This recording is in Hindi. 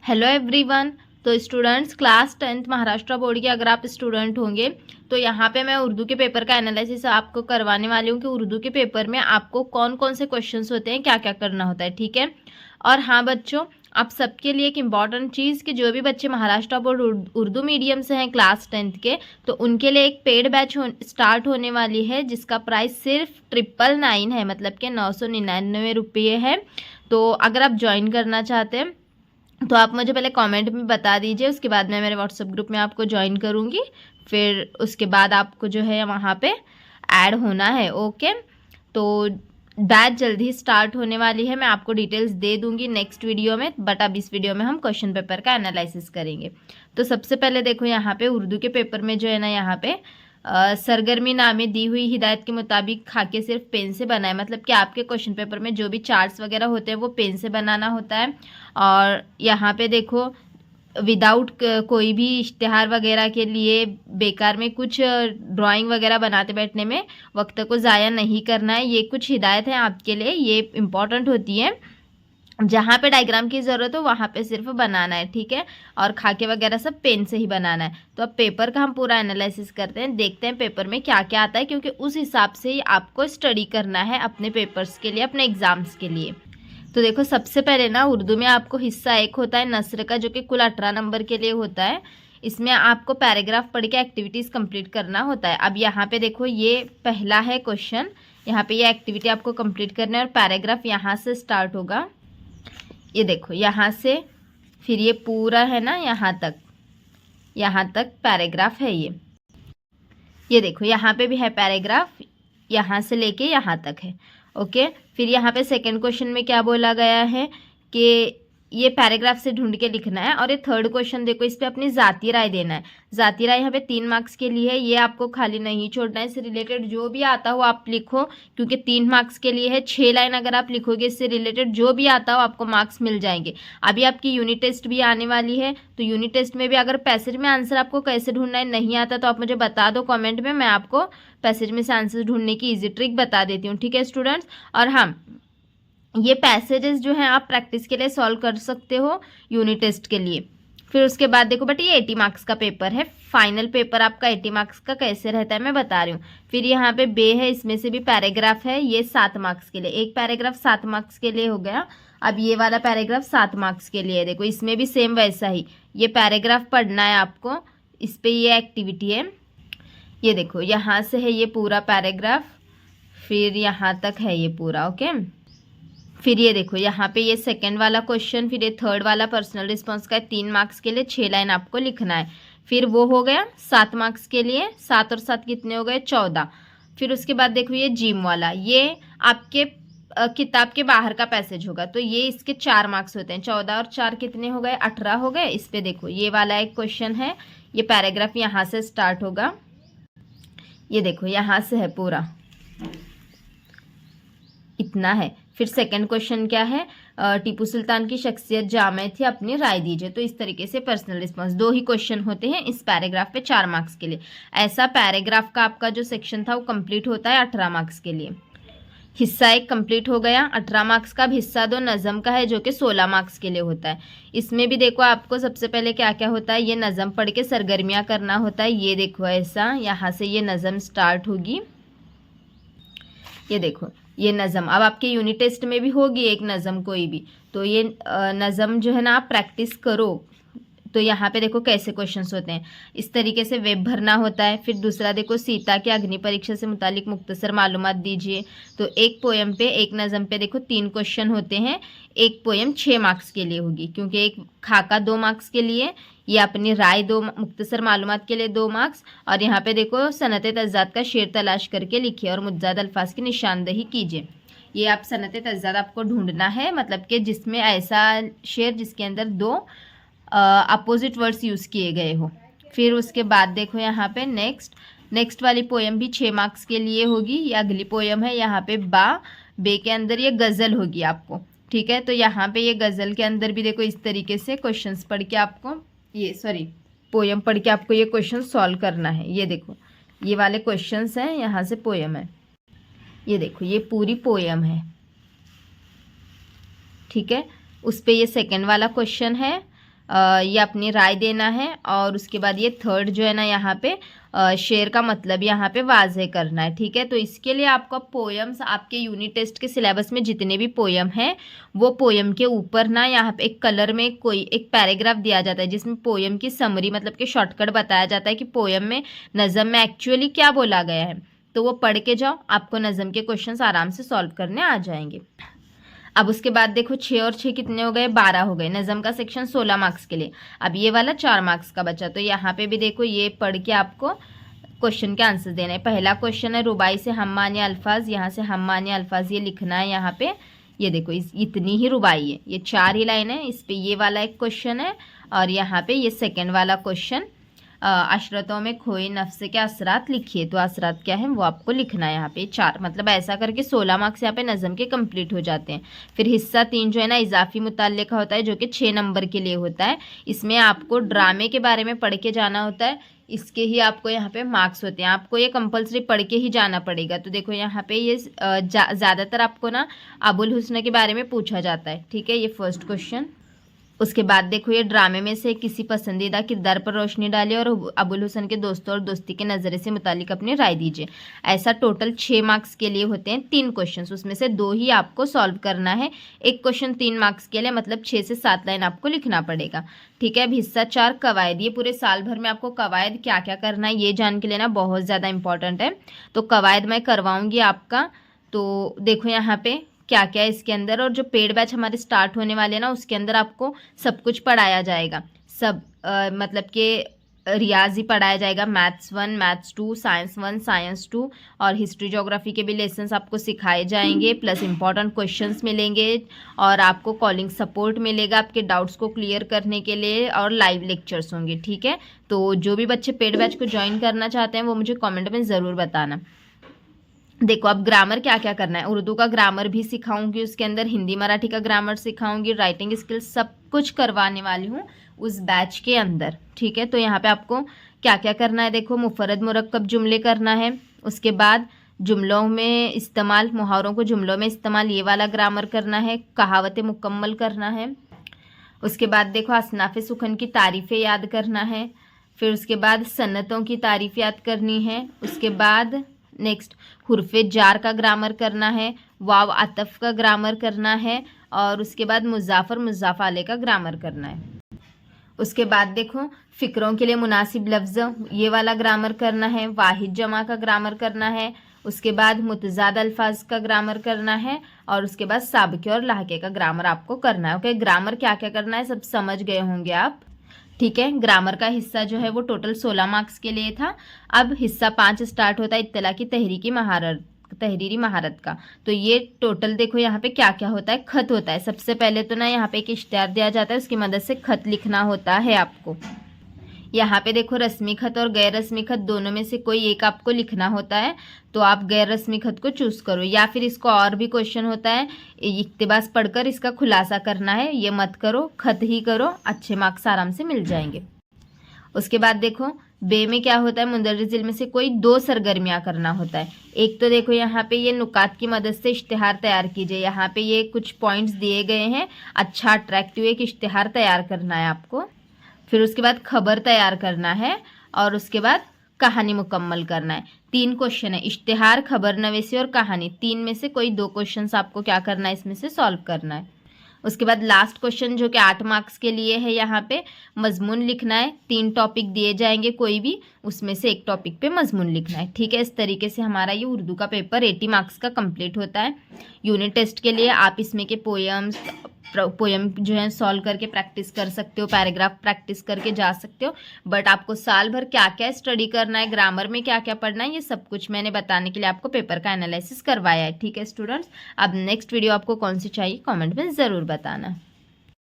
Hello everyone. तो students, class 10th Maharashtra board के अगर आप स्टूडेंट होंगे तो यहाँ पे मैं उर्दू के पेपर का एनालिसिस आपको करवाने वाली हूँ कि उर्दू के पेपर में आपको कौन कौन से क्वेश्चंस होते हैं, क्या क्या करना होता है। ठीक है। और हाँ बच्चों, आप सबके लिए एक इम्पॉर्टेंट चीज़ कि जो भी बच्चे महाराष्ट्र बोर्ड उर्दू मीडियम से हैं क्लास 10th के, तो उनके लिए एक पेड बैच स्टार्ट होने वाली है जिसका प्राइस सिर्फ 999 है, मतलब कि 999 रुपये है। तो अगर आप ज्वाइन करना चाहते हैं तो आप मुझे पहले कमेंट में बता दीजिए, उसके बाद मैं मेरे व्हाट्सएप ग्रुप में आपको ज्वाइन करूँगी। फिर उसके बाद आपको जो है वहाँ पे ऐड होना है। ओके। तो बैच जल्दी स्टार्ट होने वाली है, मैं आपको डिटेल्स दे दूँगी नेक्स्ट वीडियो में, बट अब इस वीडियो में हम क्वेश्चन पेपर का एनालिसिस करेंगे। तो सबसे पहले देखो यहाँ पे उर्दू के पेपर में जो है ना, यहाँ पे सरगर्मी नामे दी हुई हिदायत के मुताबिक खाके सिर्फ पेन से बनाए, मतलब कि आपके क्वेश्चन पेपर में जो भी चार्ट्स वगैरह होते हैं वो पेन से बनाना होता है। और यहाँ पे देखो विदाउट कोई भी इश्तिहार वगैरह के लिए बेकार में कुछ ड्राइंग वगैरह बनाते बैठने में वक्त को ज़ाया नहीं करना है। ये कुछ हिदायत है आपके लिए, ये इम्पॉर्टेंट होती है। जहाँ पे डायग्राम की ज़रूरत हो वहाँ पे सिर्फ बनाना है, ठीक है। और खाके वगैरह सब पेन से ही बनाना है। तो अब पेपर का हम पूरा एनालिसिस करते हैं, देखते हैं पेपर में क्या क्या आता है, क्योंकि उस हिसाब से ही आपको स्टडी करना है अपने पेपर्स के लिए, अपने एग्ज़ाम्स के लिए। तो देखो सबसे पहले ना उर्दू में आपको हिस्सा एक होता है नस्र का, जो कि कुल 18 नंबर के लिए होता है। इसमें आपको पैराग्राफ पढ़ के एक्टिविटीज़ कंप्लीट करना होता है। अब यहाँ पे देखो ये पहला है क्वेश्चन, यहाँ पे ये एक्टिविटी आपको कंप्लीट करना है और पैराग्राफ यहाँ से स्टार्ट होगा। ये देखो यहाँ से फिर ये पूरा है ना, यहाँ तक पैराग्राफ है। ये देखो यहाँ पे भी है पैराग्राफ, यहाँ से लेके यहाँ तक है। ओके। फिर यहाँ पे सेकंड क्वेश्चन में क्या बोला गया है कि ये पैराग्राफ से ढूंढ के लिखना है। और ये थर्ड क्वेश्चन देखो, इस पे अपनी ज़ाती राय देना है। ज़ाती राय यहाँ पे 3 मार्क्स के लिए है, ये आपको खाली नहीं छोड़ना है। इससे रिलेटेड जो भी आता हो आप लिखो, क्योंकि 3 मार्क्स के लिए है। 6 लाइन अगर आप लिखोगे इससे रिलेटेड जो भी आता हो आपको मार्क्स मिल जाएंगे। अभी आपकी यूनिट टेस्ट भी आने वाली है, तो यूनिट टेस्ट में भी अगर पैसेज में आंसर आपको कैसे ढूंढना है नहीं आता तो आप मुझे बता दो कॉमेंट में, मैं आपको पैसेज में से आंसर ढूंढने की ईजी ट्रिक बता देती हूँ। ठीक है स्टूडेंट्स। और हाँ, ये पैसेजेस जो हैं आप प्रैक्टिस के लिए सॉल्व कर सकते हो यूनिट टेस्ट के लिए। फिर उसके बाद देखो बट ये 80 मार्क्स का पेपर है, फाइनल पेपर आपका 80 मार्क्स का कैसे रहता है मैं बता रही हूँ। फिर यहाँ पे बे है, इसमें से भी पैराग्राफ है, ये 7 मार्क्स के लिए, एक पैराग्राफ 7 मार्क्स के लिए हो गया। अब ये वाला पैराग्राफ 7 मार्क्स के लिए है। देखो इसमें भी सेम वैसा ही, ये पैराग्राफ पढ़ना है आपको, इस पर ये एक्टिविटी है। ये देखो यहाँ से है ये पूरा पैराग्राफ, फिर यहाँ तक है ये पूरा। ओके। फिर ये देखो यहाँ पे ये सेकंड वाला क्वेश्चन, फिर ये थर्ड वाला पर्सनल रिस्पॉन्स का है 3 मार्क्स के लिए, 6 लाइन आपको लिखना है। फिर वो हो गया 7 मार्क्स के लिए, 7 और 7 कितने हो गए 14। फिर उसके बाद देखो ये जिम वाला, ये आपके किताब के बाहर का पैसेज होगा, तो ये इसके 4 मार्क्स होते हैं। 14 और 4 कितने हो गए 18 हो गए। इस पे देखो ये वाला एक क्वेश्चन है, ये पैराग्राफ यहाँ से स्टार्ट होगा। ये देखो यहाँ से है पूरा, इतना है। फिर सेकंड क्वेश्चन क्या है, टीपू सुल्तान की शख्सियत जामे थी, अपनी राय दीजिए। तो इस तरीके से पर्सनल रिस्पॉन्स 2 ही क्वेश्चन होते हैं इस पैराग्राफ पे 4 मार्क्स के लिए। ऐसा पैराग्राफ का आपका जो सेक्शन था वो कंप्लीट होता है 18 मार्क्स के लिए। हिस्सा 1 कंप्लीट हो गया 18 मार्क्स का। अब हिस्सा 2 नज़म का है जो कि 16 मार्क्स के लिए होता है। इसमें भी देखो आपको सबसे पहले क्या क्या होता है, ये नज़म पढ़ के सरगर्मियाँ करना होता है। ये देखो ऐसा यहाँ से ये नज़म स्टार्ट होगी। ये देखो ये नज़म अब आपके यूनिट टेस्ट में भी होगी एक नज़म कोई भी, तो ये नज़म जो है ना आप प्रैक्टिस करो। तो यहाँ पे देखो कैसे क्वेश्चंस होते हैं, इस तरीके से वेब भरना होता है। फिर दूसरा देखो सीता के अग्नि परीक्षा से मुतालिक मुख्तसर मालूमात दीजिए। तो एक पोएम पे, एक नज़म पे देखो 3 क्वेश्चन होते हैं। एक पोएम 6 मार्क्स के लिए होगी, क्योंकि एक खाका 2 मार्क्स के लिए, ये अपनी राय 2, मुख्तसर मालूमात के लिए 2 मार्क्स। और यहाँ पे देखो सनत तज़ाद का शेर तलाश करके लिखिए और मुज्जाद अल्फाज की निशानदही कीजिए। ये आप सनत तज़ाद आपको ढूंढना है, मतलब कि जिसमें ऐसा शेर जिसके अंदर 2 अपोजिट वर्ड्स यूज़ किए गए हो। फिर उसके बाद देखो यहाँ पे नेक्स्ट वाली पोएम भी 6 मार्क्स के लिए होगी। ये अगली पोएम है, यहाँ पे बे के अंदर ये गज़ल होगी आपको, ठीक है। तो यहाँ पे ये गज़ल के अंदर भी देखो इस तरीके से क्वेश्चंस पढ़ के आपको पोएम पढ़ के आपको ये क्वेश्चन सॉल्व करना है। ये देखो ये वाले क्वेश्चंस हैं, यहाँ से पोएम है। ये देखो ये पूरी पोएम है, ठीक है। उस पे ये सेकंड वाला क्वेश्चन है, ये अपनी राय देना है। और उसके बाद ये थर्ड जो है ना यहाँ पे शेर का मतलब यहाँ पे वाज़ेह करना है। ठीक है, तो इसके लिए आपको पोयम्स आपके यूनिट टेस्ट के सिलेबस में जितने भी पोयम हैं वो पोयम के ऊपर ना यहाँ पे एक कलर में कोई एक पैराग्राफ दिया जाता है जिसमें पोयम की समरी मतलब कि शॉर्टकट बताया जाता है कि पोयम में नज़म में एक्चुअली क्या बोला गया है। तो वो पढ़ के जाओ, आपको नज़म के क्वेश्चंस आराम से सॉल्व करने आ जाएंगे। अब उसके बाद देखो 6 और 6 कितने हो गए, 12 हो गए। नज़म का सेक्शन 16 मार्क्स के लिए। अब ये वाला 4 मार्क्स का बचा, तो यहाँ पे भी देखो ये पढ़ के आपको क्वेश्चन के आंसर देने हैं। पहला क्वेश्चन है रुबाई से हम माने अल्फाज, यहाँ से हम माने अल्फाज ये लिखना है। यहाँ पे ये देखो इतनी ही रुबाई है, ये 4 ही लाइन है। इस पे ये वाला एक क्वेश्चन है और यहाँ पे ये सेकेंड वाला क्वेश्चन अशरतों में खोए नफ्स के असरात लिखिए। तो असरात क्या है वो आपको लिखना है यहाँ पे 4, मतलब ऐसा करके 16 मार्क्स यहाँ पे नज़म के कंप्लीट हो जाते हैं। फिर हिस्सा 3 जो है ना इजाफी मुताल्ले का होता है जो कि 6 नंबर के लिए होता है। इसमें आपको ड्रामे के बारे में पढ़ के जाना होता है, इसके ही आपको यहाँ पे मार्क्स होते हैं। आपको ये कंपलसरी पढ़ के ही जाना पड़ेगा। तो देखो यहाँ पे ये ज़्यादातर आपको ना अबुल हुस्न के बारे में पूछा जाता है। ठीक है, ये फर्स्ट क्वेश्चन। उसके बाद देखो ये ड्रामे में से किसी पसंदीदा किरदार पर रोशनी डालिए और अबुल हुसन के दोस्तों और दोस्ती के नज़रिए से मुतालिक अपनी राय दीजिए। ऐसा टोटल 6 मार्क्स के लिए होते हैं 3 क्वेश्चंस, उसमें से 2 ही आपको सॉल्व करना है। एक क्वेश्चन 3 मार्क्स के लिए, मतलब 6 से 7 लाइन आपको लिखना पड़ेगा। ठीक है, अब हिस्सा 4 कवायद। ये पूरे साल भर में आपको कवायद क्या क्या करना है ये जान के लेना बहुत ज़्यादा इंपॉर्टेंट है। तो कवायद मैं करवाऊँगी आपका। तो देखो यहाँ पे क्या क्या है इसके अंदर, और जो पेड बैच हमारे स्टार्ट होने वाले हैं ना उसके अंदर आपको सब कुछ पढ़ाया जाएगा। सब मतलब कि रियाजी पढ़ाया जाएगा, मैथ्स 1, मैथ्स 2, साइंस 1, साइंस 2 और हिस्ट्री ज्योग्राफी के भी लेसन्स आपको सिखाए जाएंगे, प्लस इंपॉर्टेंट क्वेश्चंस मिलेंगे और आपको कॉलिंग सपोर्ट मिलेगा आपके डाउट्स को क्लियर करने के लिए, और लाइव लेक्चर्स होंगे। ठीक है, तो जो भी बच्चे पेड बैच को ज्वाइन करना चाहते हैं वो मुझे कॉमेंट में ज़रूर बताना। देखो अब ग्रामर क्या क्या करना है, उर्दू का ग्रामर भी सिखाऊंगी, उसके अंदर हिंदी मराठी का ग्रामर सिखाऊंगी, राइटिंग स्किल्स सब कुछ करवाने वाली हूँ उस बैच के अंदर। ठीक है, तो यहाँ पे आपको क्या क्या करना है, देखो मुफरद मुरक्कब जुमले करना है, उसके बाद जुमलों में इस्तेमाल, मुहावरों को जुमलों में इस्तेमाल ये वाला ग्रामर करना है, कहावतें मुकम्मल करना है। उसके बाद देखो असनाफ़े सुखन की तारीफ़ें याद करना है, फिर उसके बाद सन्नतों की तारीफ़ याद करनी है। उसके बाद नेक्स्ट हुर्फे जार का ग्रामर करना है, वाव अतफ का ग्रामर करना है, और उसके बाद मुज़ाफ़र मुज़ाफ़ा अलैह का ग्रामर करना है। उसके बाद देखो फ़िक्रों के लिए मुनासिब लफ्ज़ ये वाला ग्रामर करना है, वाहिद जमा का ग्रामर करना है, उसके बाद मुतज़ाद अल्फाज का ग्रामर करना है, और उसके बाद साबिके और लाहके का ग्रामर आपको करना है। ओके, ग्रामर क्या क्या करना है सब समझ गए होंगे आप। ठीक है, ग्रामर का हिस्सा जो है वो टोटल 16 मार्क्स के लिए था। अब हिस्सा 5 स्टार्ट होता है इत्तला की तहरीरी महारत का। तो ये टोटल देखो यहाँ पे क्या क्या होता है, खत होता है। सबसे पहले तो ना यहाँ पे एक इश्तिहार दिया जाता है, उसकी मदद से खत लिखना होता है आपको। यहाँ पे देखो रस्मी खत और गैर रस्मी खत दोनों में से कोई एक आपको लिखना होता है, तो आप गैर रस्मी खत को चूज़ करो, या फिर इसको और भी क्वेश्चन होता है इक्तिबास पढ़कर इसका खुलासा करना है, ये मत करो, खत ही करो, अच्छे मार्क्स आराम से मिल जाएंगे। उसके बाद देखो बे में क्या होता है, मुंदरज इल्म से कोई 2 सरगर्मियाँ करना होता है। एक तो देखो यहाँ पे ये नुकात की मदद से इश्तिहार तैयार कीजिए, यहाँ पे ये कुछ पॉइंट्स दिए गए हैं, अच्छा अट्रैक्टिव एक इश्तिहार तैयार करना है आपको। फिर उसके बाद खबर तैयार करना है, और उसके बाद कहानी मुकम्मल करना है। 3 क्वेश्चन है, इश्तिहार, खबर नवीसी और कहानी, 3 में से कोई 2 क्वेश्चंस आपको क्या करना है इसमें से सॉल्व करना है। उसके बाद लास्ट क्वेश्चन जो कि 8 मार्क्स के लिए है, यहाँ पे मजमून लिखना है। 3 टॉपिक दिए जाएंगे कोई भी, उसमें से एक टॉपिक पे मजमून लिखना है। ठीक है, इस तरीके से हमारा ये उर्दू का पेपर 80 मार्क्स का कंप्लीट होता है। यूनिट टेस्ट के लिए आप इसमें के पोयम जो है सॉल्व करके प्रैक्टिस कर सकते हो, पैराग्राफ प्रैक्टिस करके जा सकते हो, बट आपको साल भर क्या क्या स्टडी करना है, ग्रामर में क्या क्या पढ़ना है, ये सब कुछ मैंने बताने के लिए आपको पेपर का एनालिसिस करवाया है। ठीक है स्टूडेंट्स, अब नेक्स्ट वीडियो आपको कौन सी चाहिए कमेंट में ज़रूर बताना।